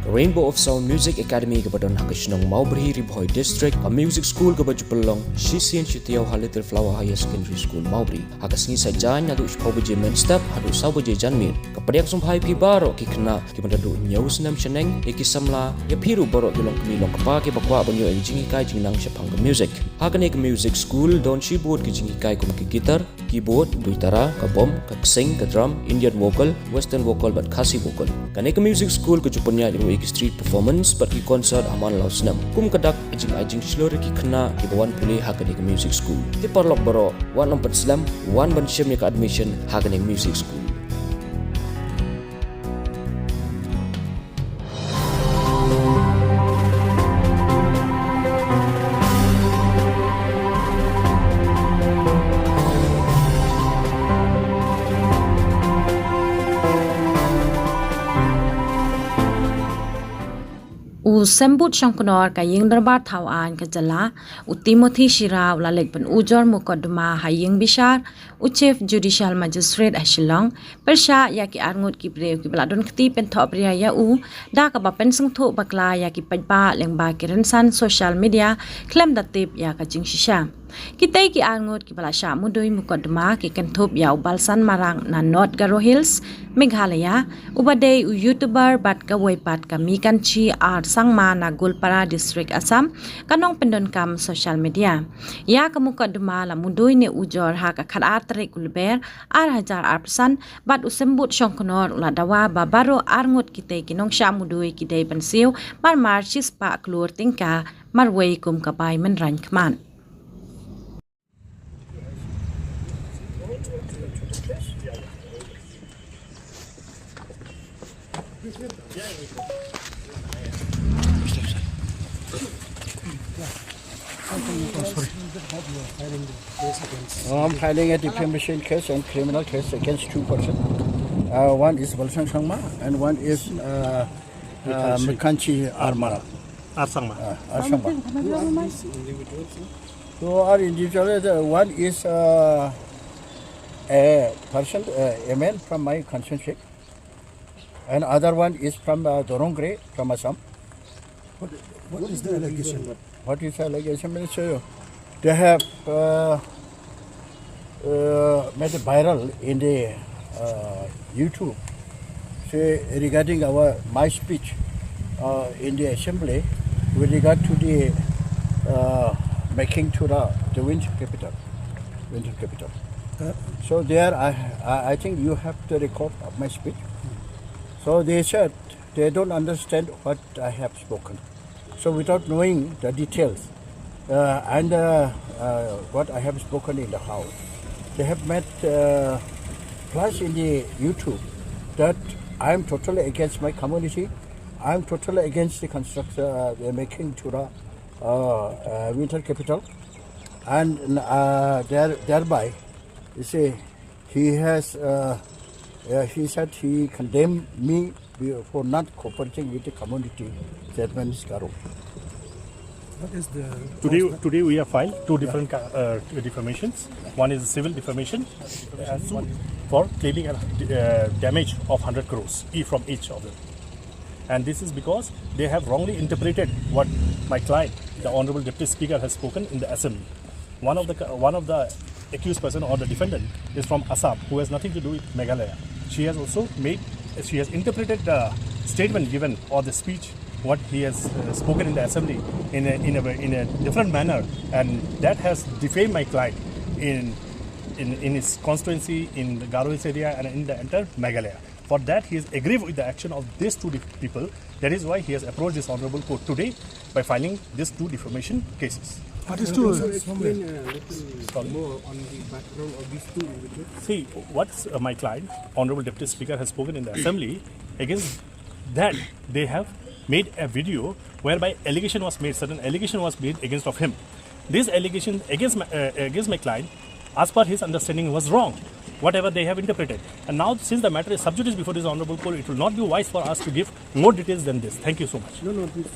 Rainbow of Sound Music Academy kepadon Hakashnong Maubri Ribhoi District, a music school kebajupelong Shisian Shitiao Little Flower Higher Secondary School Maubri. Hakasngi sajan yadu Shpobaje Men Step hadu Saubaje Janmir. Kapadiak sumpai pibaro kikna kimadadu Nyaus Nam Shaneng Ikisamla Yapiru Boro Yulong Milong Kapaki Bakwa Banyo Jingi Kai Jingnang Shapanga Music. Hakanik Music School don Symbud Jingi Kai kum gitar, keyboard, duitara, kabom, kaksing, drum, Indian vocal, Western vocal but Khasi vocal. Kanik Music School kejupunya Iki street performance but ki concert aman law snam kum kadak ajing slore ki khna ki bawan puli hakanik music school ti parlok baro wan nompat slam wan ban shem ni ka admission hakanik music school. Symbud Shongknor kaying darbar thawan ka Jylla Timothy Shira lalek pen ujor mukaddama haying bishar chief judicial magistrate Shillong persha Iaki Ngut ki breu ki bladon khti pen thopria ya da ka ba pen sungtho bakla ya ki pajba lengba ki rensan social media claim that tip ya ka jing shisha Kitai ki Ngut ki balasha mudoi mukaddama ki kenthop ya balsan marang na North Garo Hills Meghalaya ubadei YouTuber bat ka woipat ka mi kanchi ar sangma na Gulpara district Assam kanong pendon kam social media ya ka mukaddama la mudoi ne ujor ha ka khat tarik gulber ar hajar arsan bat Symbud Shongknor la Dawa babaro Ngut kitai kinong sha mudoi kidai pensiu mar chispa Klur Tyngka marwei kum kapai Mynraiñ Khmat. I'm filing a defamation case and criminal case against two persons. One is Balsang Sangma and one is Mekanchi Arsangma. So our individuals, one is a person, a man from my constituency, and other one is from Dorongre from Assam. What is the allegation? What is the allegation? They have made it viral in the YouTube, say regarding my speech in the assembly with regard to the making to the winter capital. So there, I think you have the record of my speech. So they said they don't understand what I have spoken. So without knowing the details and what I have spoken in the house, they have made flash in the YouTube that I am totally against my community. I am totally against the construction, the making to the winter capital, and thereby, you see, he has. He said he condemned me for not cooperating with the community. That means Garo. What is the Today we have filed two different defamations. One is civil defamation for claiming damage of 100 crores from each of them. And this is because they have wrongly interpreted what my client, the Honorable Deputy Speaker, has spoken in the assembly. One of the accused person or the defendant is from Assam, who has nothing to do with Meghalaya. She has interpreted the statement given or the speech what he has spoken in the assembly in a different manner, and that has defamed my client in his constituency, in the Garo Hills area, and in the entire Meghalaya. For that, he is aggrieved with the action of these two people. That is why he has approached this honorable court today by filing these two defamation cases. what is to explain a little more on the background of these two individuals? See, what my client, Honorable Deputy Speaker, has spoken in the assembly, against that they have made a video whereby certain allegation was made against of him. This allegation against my client, as per his understanding, was wrong, whatever they have interpreted. And now, since the matter is sub judice before this honorable court, it will not be wise for us to give more details than this. Thank you so much. No, these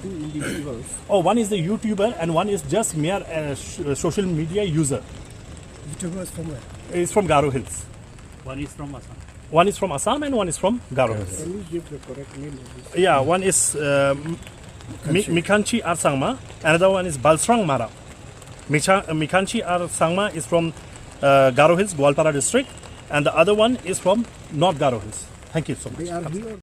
two individuals. Oh, one is the YouTuber and one is just mere social media user. YouTubers from where? It's from Garo Hills. One is from Assam. One is from Assam and one is from Garo Hills. Can you give the correct name of this? Yeah, one is Mikanchi Arsangma, another one is Balsrang Mara. Mikanchi Arsangma is from Garo Hills, Gwalpara district, and the other one is from North Garo Hills. Thank you so much. They are here.